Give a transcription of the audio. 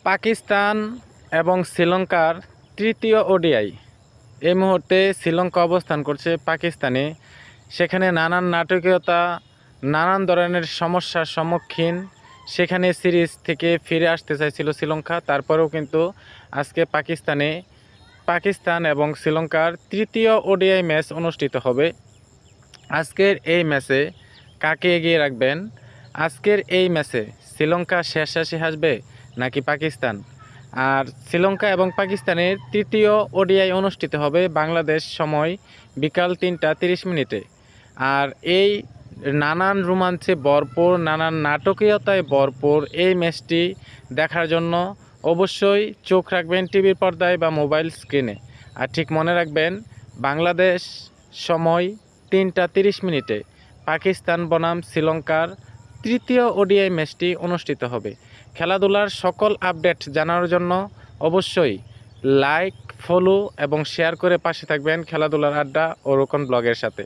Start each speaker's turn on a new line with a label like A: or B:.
A: পাকিস্তান এবং শ্রীলঙ্কার তৃতীয় ওডিআই এই মুহূর্তে শ্রীলঙ্কা অবস্থান করছে পাকিস্তানে। সেখানে নানান নাটকীয়তা, নানান ধরনের সমস্যার সম্মুখীন, সেখানে সিরিজ থেকে ফিরে আসতে চাইছিল শ্রীলঙ্কা। তারপরেও কিন্তু আজকে পাকিস্তান এবং শ্রীলঙ্কার তৃতীয় ওডিআই ম্যাচ অনুষ্ঠিত হবে। আজকের এই ম্যাচে কাকে এগিয়ে রাখবেন? আজকের এই ম্যাচে শ্রীলঙ্কা শেষ হাসবে নাকি পাকিস্তান? আর শ্রীলঙ্কা এবং পাকিস্তানের তৃতীয় ওডিআই অনুষ্ঠিত হবে বাংলাদেশ সময় বিকাল 3টা 30 মিনিটে। আর এই নানান রোমাঞ্চে ভরপুর, নানান নাটকীয়তায় ভরপুর এই ম্যাচটি দেখার জন্য অবশ্যই চোখ রাখবেন টিভির পর্দায় বা মোবাইল স্ক্রিনে। আর ঠিক মনে রাখবেন, বাংলাদেশ সময় 3টা 30 মিনিটে পাকিস্তান বনাম শ্রীলঙ্কার তৃতীয় ওডিআই ম্যাচটি অনুষ্ঠিত হবে। খেলাধুলার সকল আপডেট জানার জন্য অবশ্যই লাইক, ফলো এবং শেয়ার করে পাশে থাকবেন খেলাধুলার আড্ডা ও রোকন ব্লগের সাথে।